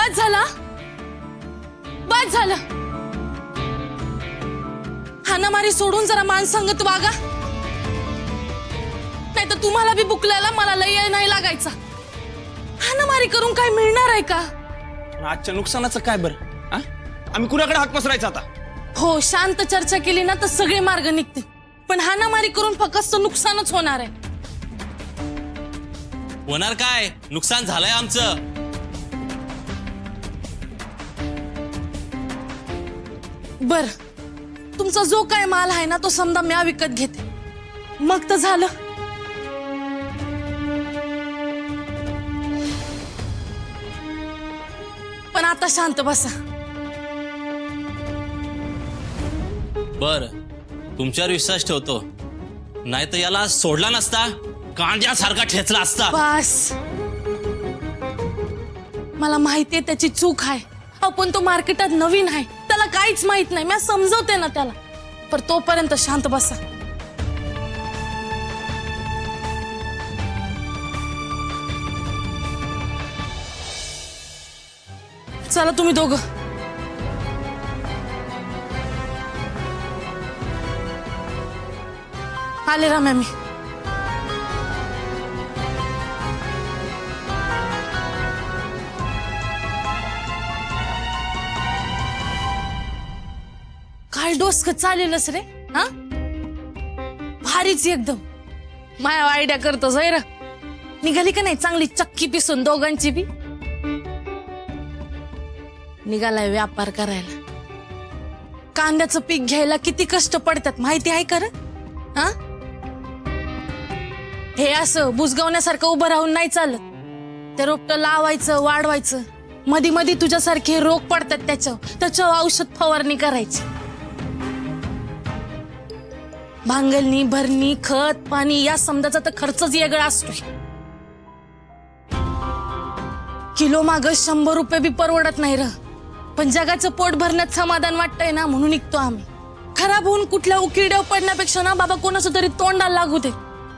बस झाला, बस झालं. हाणामारी सोडून जरा माणसांगत वागा, नाही तर तुम्हाला बी बुकल्याला मला लय नाही लागायचा. हाणामारी करून काय मिळणार आहे का? आजच्या नुकसानाचं काय बरं? आम्ही कुणाकडे हात पसरायचा आता? हो, शांत चर्चा केली ना तर सगळे मार्ग निघतील, पण हाणामारी करून फक्त नुकसानच होणार आहे. होणार काय? नुकसान झालंय आमचं. बर, तुमचा जो काय माल आहे ना तो समजा मी विकत घेते, मग तर झालं. पण आता शांत बसा. बर, तुमच्यावर विश्वास ठेवतो, नाही तर याला सोडला नसता, कांद्यासारखा ठेचला असता. बस, मला माहितीये त्याची चूक आहे. पण तो मार्केटात नवीन आहे, त्याला काहीच माहित नाही. मी समजवते ना त्याला, पर तोपर्यंत शांत बसा. चला तुम्ही दोघं. आले रम्या मी. काय डोसक चालेलच रे, हा? भारीच एकदम. माया आयडिया करतो जैर. निघाली का नाही चांगली चक्की पिसून दोघांची बी. निघालाय व्यापार करायला. कांद्याचं पीक घ्यायला किती कष्ट पडतात माहिती आहे का रे? हा, हे असं बुजगावण्यासारखं उभं राहून नाही चालत. ते रोपट लावायचं, वाढवायचं. मधी मधी तुझ्यासारखे रोग पडतात त्याच्यावर औषध फवारणी करायची. भांगलनी, भरणी, खत, पाणी या समजाचा तर खर्चच वेगळा असतोय. किलो माग 100 रुपये बी परवडत नाही र. पण जगाचं पोट भरण्यात समाधान वाटतंय ना, म्हणून निघतो आम्ही. खराब होऊन कुठल्या उकिरड्यावर पडण्यापेक्षा ना बाबा कोणाचं तरी तोंडाला लागू दे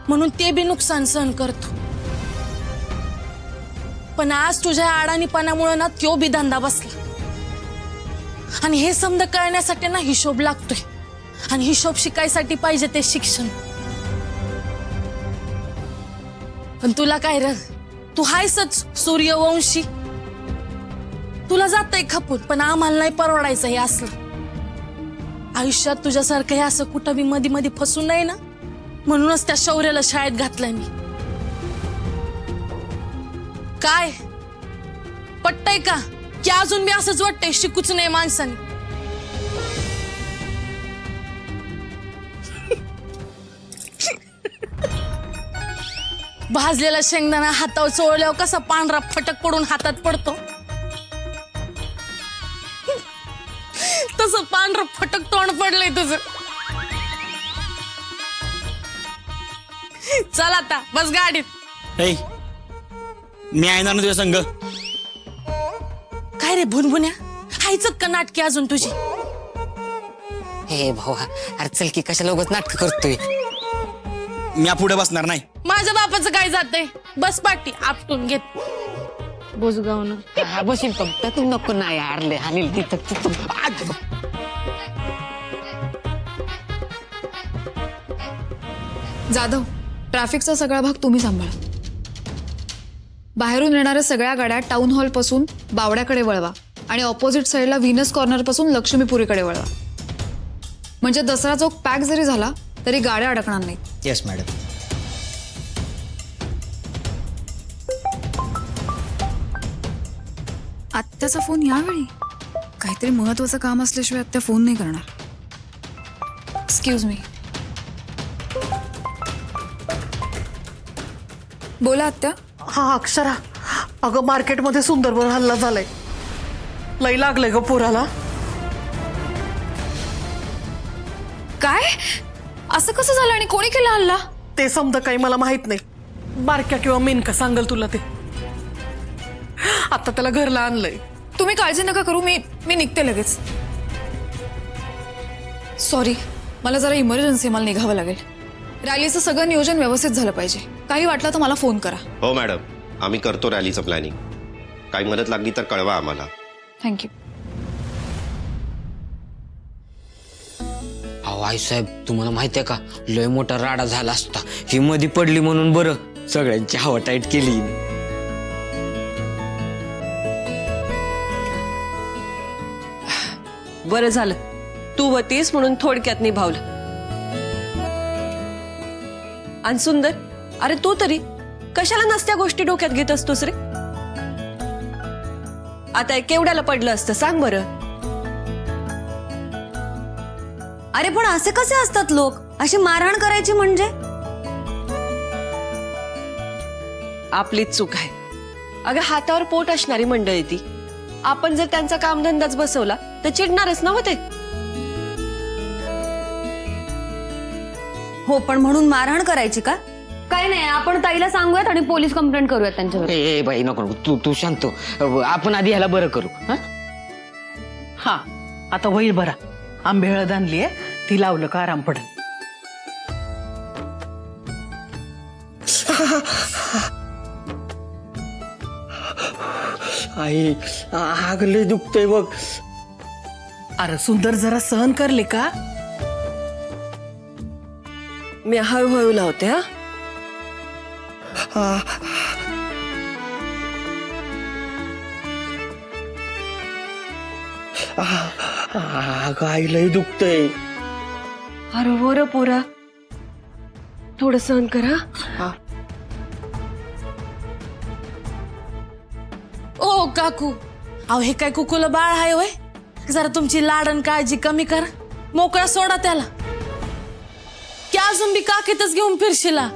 म्हणून ते बी नुकसान सहन करतो. पण आज तुझ्या अडाणीपणामुळे ना त्यो बी धंदा बसला. आणि हे समज कळण्यासाठी ना हिशोब लागतोय, आणि हिशोब शिकायसाठी पाहिजे ते शिक्षण. पण तुला काय र, तू हायसच सूर्यवंशी. तुला जातंय खपून, पण आम्हाला नाही परवडायचं हे असलं. आयुष्यात तुझ्यासारखं हे असं कुठं बी मध्ये मध्ये फसू नये ना, म्हणूनच त्या शौर्याला शाळेत घातलंय मी. काय पटतंय का की अजून मी असंच वाटतंय शिकूच नाही माणसाने? भाजलेला शेंगदाणा हातावर चोळल्यावर कसा पांढरा फटक पडून हातात पडतो, तसं पांढरं फटक तोंड पडलंय तुझं. चल आता बस गाडीत. मी आहे ना तुझ्या संग. काय रे भुनभुन्या, हायचत का नाटकी अजून तुझी? हे भावा, अरे चल की, कशाला उगाच नाटक करतोय? मी पुढे बसणार नाही. माझ्या बापाचं काय जातंय, बस पाठी आपटून घेत बोजगावनं. हा बशील फक्त, तू नको नाही हारले हानील तिथं. जाधव, ट्रॅफिकचा सगळा भाग तुम्ही सांभाळा. बाहेरून येणाऱ्या सगळ्या गाड्या टाउन हॉल पासून बावड्याकडे वळवा आणि ऑपोजिट साईडला व्हीनस कॉर्नर पासून लक्ष्मीपुरीकडे वळवा. म्हणजे दसरा चौक पॅक जरी झाला तरी गाड्या अडकणार नाहीत. Yes madam. आत्याचा फोन यावेळी? काहीतरी महत्वाचं काम असल्याशिवाय आत्या फोन नाही करणार. Excuse me. बोला आत्या. हा अक्षरा, अगं मार्केटमध्ये सुंदरबन हल्ला झालाय. लई लागलंय ग पोराला. काय? असं कसं झालं आणि कोणी केला हल्ला? ते समजा काही मला माहित नाही. बारक्या किंवा मेनका सांगल तुला ते. आता त्याला घरला आणलंय. तुम्ही काळजी नका करू, मी निघते लगेच. सॉरी, मला जरा इमर्जन्सी, मला निघावं लागेल. रॅलीचं सगळं नियोजन व्यवस्थित झालं पाहिजे. काही वाटलं तर मला फोन करा. हो मॅडम, आम्ही करतो रॅलीचं प्लॅनिंग. काही मदत लागली तर कळवा आम्हाला. थँक्यू. अहो आईसाहेब, तुम्हाला माहितीये का, लय मोठा राडा झाला असता. ही मध्ये पडली म्हणून बरं सगळ्यांची हवा टाईट केली. बरं झालं तू होतीस म्हणून थोडक्यात निभावलं. आणि सुंदर, अरे तू तरी कशाला नसत्या गोष्टी डोक्यात घेत असतोस रे? आता हे केवढ्याला पडलं असतं सांग बरं. अरे पण असे कसे असतात लोक, अशी मारहाण करायची म्हणजे? आपलीच चूक आहे. अगं हातावर पोट असणारी मंडळी ती. आपण जर त्यांचा कामधंदाच बसवला तर चिडणारच ना ते. हो, पण म्हणून मारहाण करायची का? काय नाही, आपण ताईला सांगूयात आणि पोलीस कंप्लेंट करूयात त्यांच्यावर. ए बाई नको नको, तू शांत हो. आपण आधी ह्याला बरं करू. हा, आता होईल बरा. आंबे हळद आणलीये, ती लावलं का आराम पडेल. आई आग लय दुखतंय बघ. अरे सुंदर, जरा सहन करले का? मी हळूहळू लावते. हा आग आई लय दुखतंय. अरे हो र पोरा, थोडं सहन करा. ओ काकू, अहो हे काय कुकूलं बाळ आहे होय? जरा तुमची लाडण काळजी कमी करा. मोकळा सोडा त्याला. की अजून बी काकीतच घेऊन फिरशिला?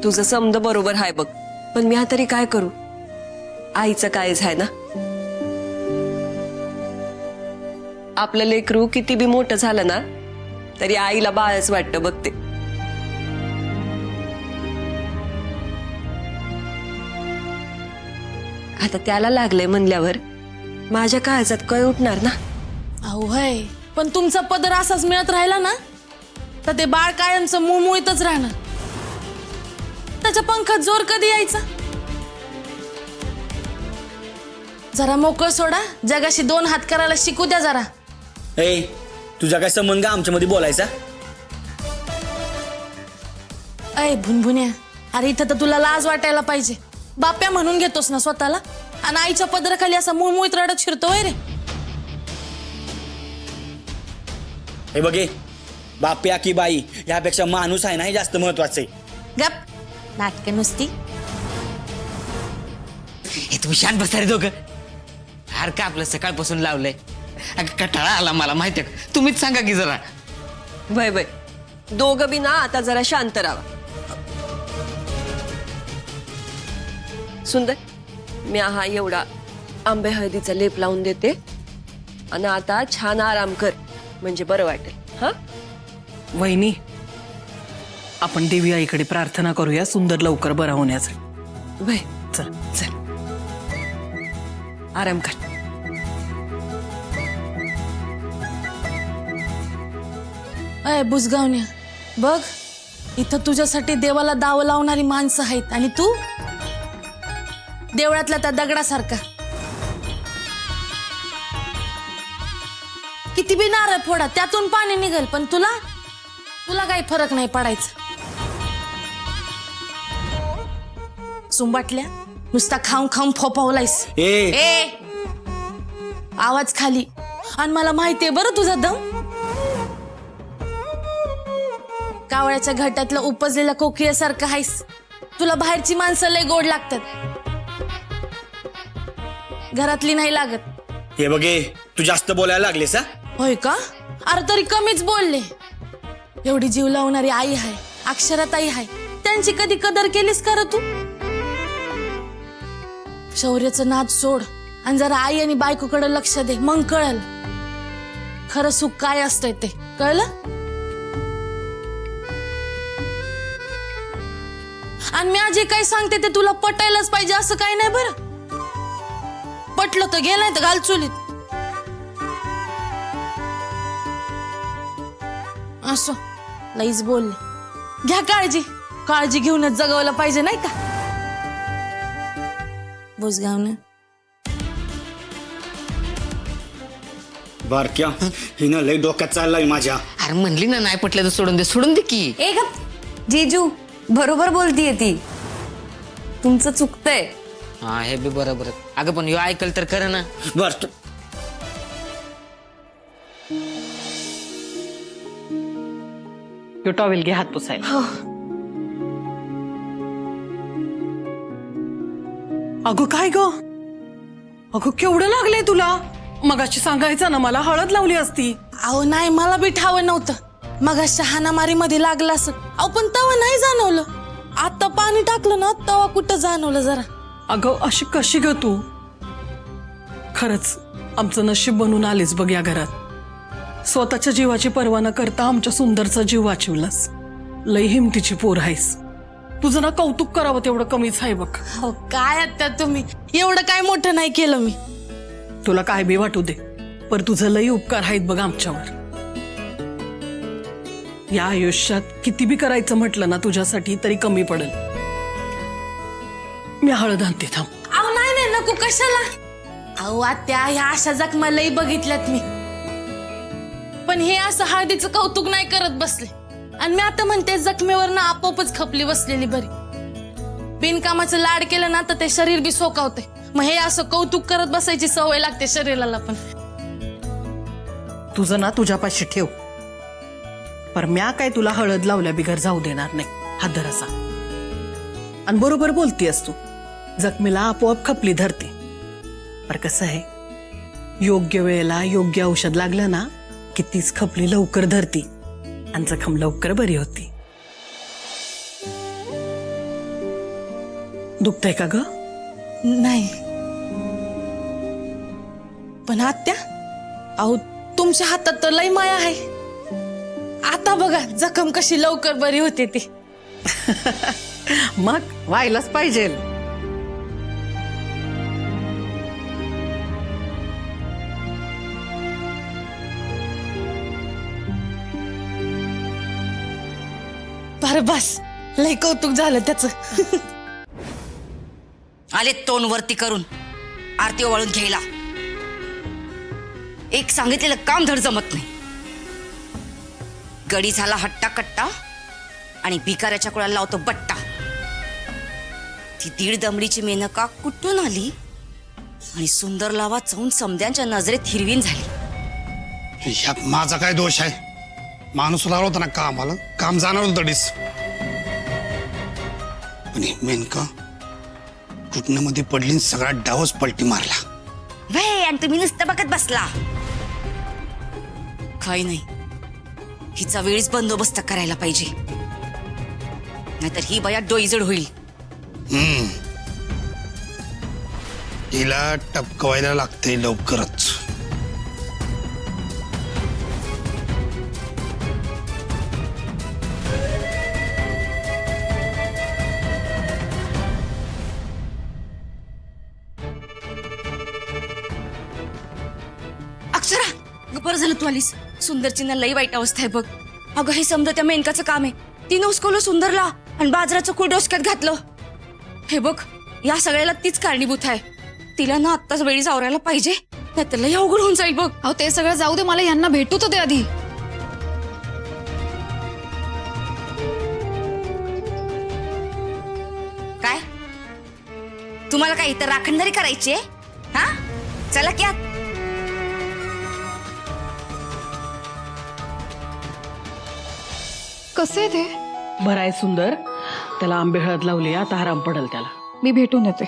तुझं समज बरोबर आहे बघ, पण मी तरी काय करू? आईचं कायच आहे ना. आपलं लेकरू किती बी मोठं झालं ना तरी आईला बाळच वाटतं बघते. आता त्याला लागलंय म्हणल्यावर माझ्या काळजात कळ उठणार ना. अहो होय, पण तुमचा पदर असाच मिळत राहिला ना तर ते बाळ कायमचं मुळमुळीतच राहणार. त्याच्या पंखात जोर कधी यायचा? जरा मोकळ सोडा. जगाशी दोन हात करायला शिकू द्या जरा. ए, तुझा काय संबंध आमच्या मध्ये बोलायचा? अय भुनभुन्या, अरे इथं तर तुला लाज वाटायला पाहिजे. बाप्या म्हणून घेतोस ना स्वतःला, आणि आईच्या पदराखाली असा मुळमुळीत रडत शिरतोय रे. हे बघे, बाप्या की बाई यापेक्षा माणूस आहे ना हे जास्त महत्वाचं आहे. गप, नाटकं नुसती. हे तुम्ही शांत बसा रे दोघं. हार का आपलं सकाळपासून लावलंय. अगं कटाळा आला मला, माहितीये का. तुम्हीच सांगा की जरा. वय वय, दोघं बी ना आता जरा शांत राहा. सुंदर, मी हा एवढा आंबे हळदीचा लेप लावून देते आणि आता छान आराम कर, म्हणजे बरं वाटेल. हा वहिनी, आपण देवी आईकडे प्रार्थना करूया सुंदर लवकर बरा होण्यासाठी. वय, चल. चल आराम कर. अय बुजगावण्या, बघ इथं तुझ्यासाठी देवाला दाव लावणारी माणसं आहेत आणि तू देवळातल्या त्या दगडासारखा. किती बी नारळ फोडा, त्यातून पाणी निघल, पण तुला काही फरक नाही पडायचा. सुंबाटल्या, नुसता खाऊन खाऊन फोपावलायस. ए आवाज खाली. आणि मला माहितीये बरं तुझा दम. कावळ्याच्या घटातलं उपजलेल्या कोकिळ्यासारखं आहेस. तुला बाहेरची माणसं लय गोड लागतात, घरातली नाही लागत. हे बघे, तू जास्त बोलायला लागलेस. हा, होय का? अरे तरी कमीच बोलले. एवढी जीव लावणारी आई आहे, अक्षराताई आहे, त्यांची कधी कदर केलीस का रे तू? शौर्याचं नाद सोड आणि जरा आई आणि बायकोकडे लक्ष दे, मग कळल खरं सुख काय असतंय ते. कळलं? आणि मी जे काही सांगते ते तुला पटायलाच पाहिजे असं काही नाही बरं. पटलं तर घे, नाही तर घाल चुलीत. असो, लईच बोलले. घ्या काळजी. काळजी घेऊनच जगवलं पाहिजे नाही का बुजगावनं. बारक्या हिनं लय डोक्यात चाललाय माझ्या. अरे म्हणली ना नाही पटलं तर सोडून दे की. ए ग जीजू बरोबर बोलतीये ती. तुमचं चुकतंय. हा हे बी बरोबर. अगं पण ह्यो ऐकल तर खरं ना. बर यो टॉवेल घे हात पुसायला. अगं काय ग, अगं केवढं लागलंय तुला. मगाशी सांगायचं ना मला, हळद लावली असती. अहो नाही मला बी ठावं नव्हतं मग हाणामारी मध्ये लागलं असं. अहो पण तवा नाही जाणवलं. आता पाणी टाकलं ना तवा कुठं जाणवलं जरा. अगं अशी कशी ग तू. खरंच आमचं नशीब बनून आलीस बघ या घरात. स्वतःच्या जीवाची पर्वा न करता आमच्या सुंदरचा जीव वाचवलास. लय हिमतीची पोर आहेस. तुझं ना कौतुक करावं तेवढं कमीच आहे बघ. हो काय आता तुम्ही एवढं काय मोठं नाही केलं मी. तुला काय बी वाटू दे पर तुझं लई उपकार आहेत बघ आमच्यावर. या आयुष्यात किती बी करायचं म्हटलं ना तुझ्यासाठी तरी कमी पडेल. मी हळद आणते थांब. अहो नाही नाही नको कशाला. अहो आत्या ह्या अशा जखमा लई बघितल्यात मी. पण हे असं हळदीचं कौतुक नाही करत बसले. आणि मी आता म्हणते जखमेवर ना आपोआपच खपली बसलेली बरी. बिनकामाचं लाड केलं ना तर ते शरीर बी सोकावते. मग हे असं कौतुक करत बसायची सवय लागते शरीराला पण. तुझं ना तुझ्यापाशी ठेव. पर म्या काय तुला हळद लावल्या बिगर जाऊ देणार नाही. हात धर असा. आणि बरोबर बोलतीयस तू. जखमीला आपोआप खपली धरते. पर कसं आहे योग्य वेळेला योग्य औषध लागलं ना की तीच खपली लवकर धरती आणि जखम लवकर बरी होती. दुखतंय का ग. नाही पण आत्या अहो तुमच्या हातात तर लई माया आहे. आता बघा जखम कशी लवकर बरी होते ती. मग व्हायलाच पाहिजे. बरं बस लई कौतुक झालं त्याचं. आले तोंड वरती करून आरती ओवाळून घ्यायला. एक सांगितलेलं काम धड जमत नाही. गडी झाला हट्टा कट्टा आणि भिकाऱ्याच्या कुळाला लावतो बट्टा. ती 1.5 दमडीची मेनका कुठून आली आणि सुंदर लावा चावून समद्यांच्या नजरेत हिरवीन झाली. ह्यात माझा काय दोष आहे. माणूस लागला होता ना कामाला, काम जाणार होतं तडीस. पण मेनका घुटण्यामध्ये पडली, सगळा डावच पलटी मारला. वे आणि तुम्ही नुसतं बघत बसला. काही नाही, हिचा वेळीच बंदोबस्त करायला पाहिजे, नाहीतर ही बया डोईजड होईल. हिला टपकवायला लागते लवकरच. अक्षरा, बरं झालं तू आलीस. सुंदरची ना लई वाईट अवस्था आहे बघ. अगं हे समजा त्या मेनकाचं काम आहे. तिनं उचकवलं सुंदरला आणि बाजाराचं कुळ डोसक्यात घातलं. हे बघ या सगळ्याला तीच कारणीभूत आहे. तिला ना आत्ताच वेळी आवरायला पाहिजे, नाहीतर लई अवघड होऊन जाईल बघ. अहो ते सगळं जाऊ दे, मला यांना भेटू तर दे आधी. काय तुम्हाला काय इतर राखणदारी करायची आहे? हा चला की आत. कसे ते भराय सुंदर. त्याला आंबे हळद लावली, आता आराम पडल त्याला. मी भेटून येते.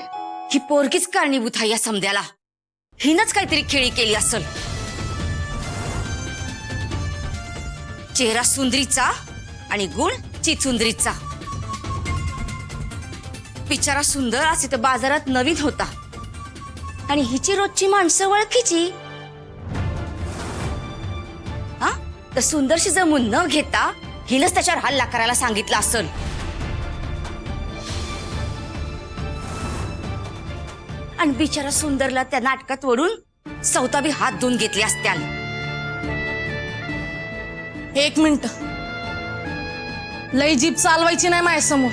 ही पोरगीच कारणीभूत आहे या समद्याला. हिनच काहीतरी खेळी केली असल. चेहरा सुंदरीचा आणि गुण चिचुंदरीचा. बिचारा सुंदर असे तर बाजारात नवीन होता आणि हिची रोजची माणसं ओळखीची. हा तर सुंदरशी जमून न घेता हिनच त्याच्यावर हल्ला करायला सांगितला असल. आणि बिचारा सुंदरला त्या नाटकात वडून सौताबी हात धुवून घेतले असत्याल. 1 मिनिट लई जीप चालवायची नाही माझ्यासमोर.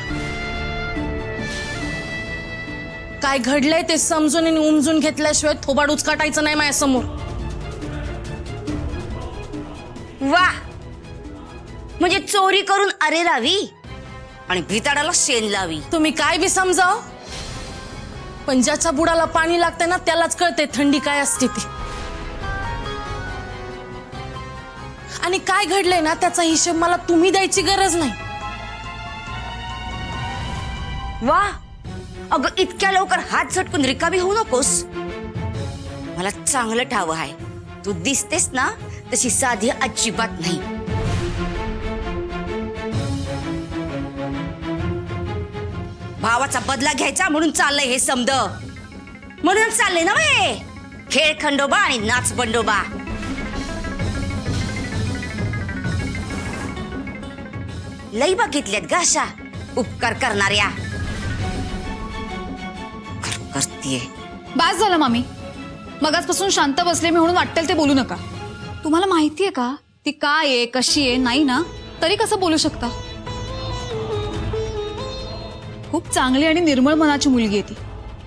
काय घडलंय ते समजून आणि उमजून घेतल्याशिवाय थोबाड उचकाटायचं नाही माझ्यासमोर. वा, म्हणजे चोरी करून अरे रावी आणि भिताडाला शेण लावी. तुम्ही काय बी समजाव, पण ज्याच्या बुडाला पाणी लागते ना त्यालाच कळते थंडी काय असते ती. आणि काय घडलंय ना त्याचा हिशोब मला तुम्ही द्यायची गरज नाही. वा, अगं इतक्या लवकर हात झटकून रिकामी होऊ नकोस. मला चांगलं ठाव आहे, तू दिसतेस ना तशी साधी अजिबात नाही. भावाचा बदला घ्यायचा म्हणून चाललंय हे समद. म्हणूनच चाललंय ना हे खेळ खंडोबा आणि नाच बंडोबा. लई बघितल्यात ग अशा उपकार करणाऱ्या. करतीये. बास झालं मामी. मगाचपासून शांत बसले मी म्हणून वाटेल ते बोलू नका. तुम्हाला माहितीये का ती काय आहे कशी आहे नाही ना तरी कसं बोलू शकता. खूप चांगली आणि निर्मळ मनाची मुलगी आहे ती.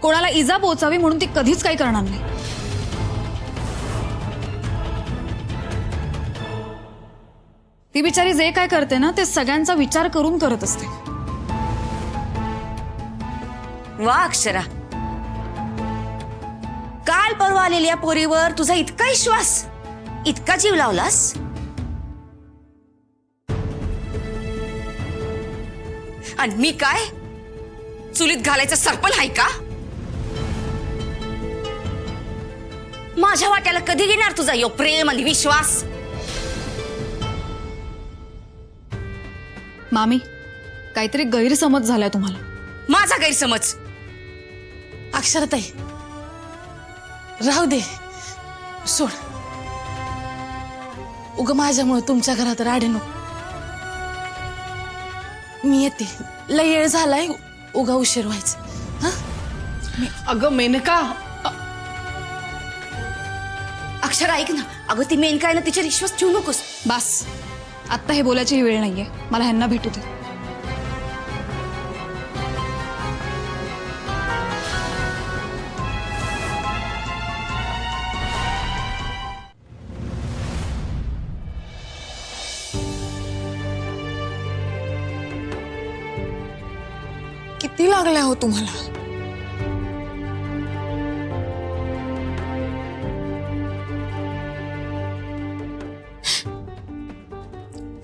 कोणाला इजा पोहोचावी म्हणून ती कधीच काही करणार नाही. ती बिचारी जे काय करते ना ते सगळ्यांचा विचार करून करत असते. वा अक्षरा, काल परवा आलेल्या पोरीवर तुझा इतका विश्वास, इतका जीव लावलास. आणि मी काय चुलीत घालायचं सरपल आहे का? माझ्या वाट्याला कधी घेणार तुझा यो प्रेम आणि विश्वास? मामी, काहीतरी गैरसमज झालाय तुम्हाला. माझा गैरसमज? अक्षराताई राहू दे, सोड. उग माझ्यामुळे तुमच्या घरात राडे नको. मी येते, लय वेळ झालाय, उगा उशीर व्हायचं. अगं मेनका, अक्षरा ऐक ना, अगं ती मेन काय ना तिच्यावर विश्वास ठेवू नकोस. बास, आत्ता हे बोलायची वेळ नाहीये. मला ह्यांना भेटू दे. किती लागलाय हो तुम्हाला?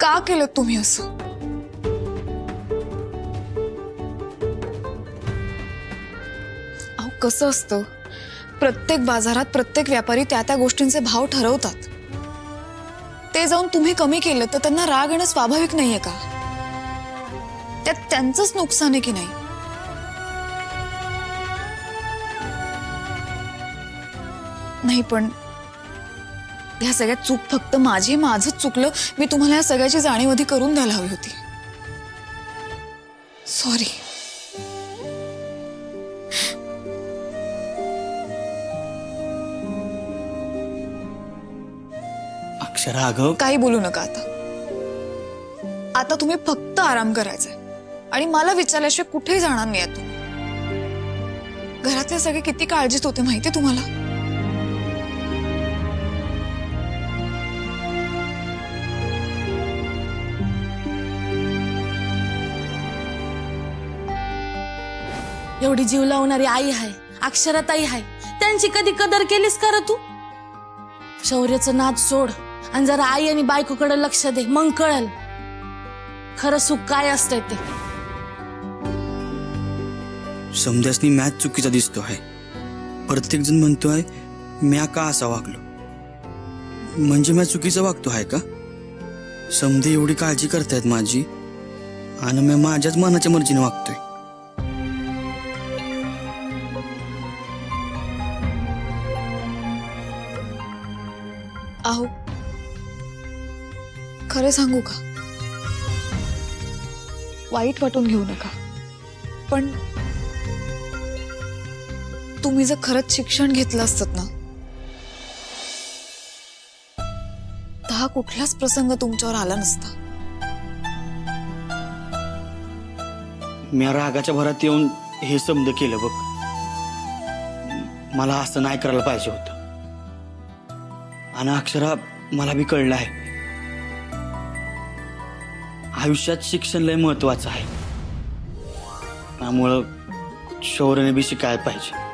का केलं तुम्ही असं? अहो कसं असतं, प्रत्येक बाजारात प्रत्येक व्यापारी त्या त्या गोष्टींचे भाव ठरवतात. ते जाऊन तुम्ही कमी केलं तर त्यांना राग येणं स्वाभाविक नाहीये का? त्यात त्यांचंच नुकसान आहे की नाही? नाही पण ह्या सगळ्यात चूक फक्त माझी, माझंच चुकलं. मी तुम्हाला या सगळ्याची जाणीव आधी करून द्यायला हवी होती. सॉरी. अक्षरा अगं काही बोलू नका आता. आता तुम्ही फक्त आराम करायचाय आणि मला विचारल्याशिवाय कुठेही जाणार नाही. तुम्ही घरातले सगळे किती काळजीत होते माहिती तुम्हाला? एवढी जीव लावणारी आई आहे, अक्षराताई आहे, त्यांची कधी कदर केलीस का रे तू? शौर्याचं नाद सोड आणि जरा आई आणि बायकोकडे लक्ष दे, मग कळल खरं सुख काय असतंय ते. समजासनी मॅच चुकीचा दिसतो आहे. प्रत्येक जण म्हणतोय म्या का असा वागलो, म्हणजे म्या चुकीचं वागतो आहे का? समजे एवढी काळजी करतायत माझी आणि मी माझ्याच मनाच्या मर्जीने वागतोय. अहो खरं सांगू का, वाईट वाटून घेऊ नका, पण तुम्ही जर खरंच शिक्षण घेतलं असतं ना तर हा कुठलाच प्रसंग तुमच्यावर आला नसता. मी रागाच्या भरात येऊन हे समज केलं बघ. मला असं नाही करायला पाहिजे होतं. आणि अक्षरा मला बी कळलं आहे, आयुष्यात शिक्षण लय महत्वाचं आहे. त्यामुळं शौर्यने बी शिकायला पाहिजे.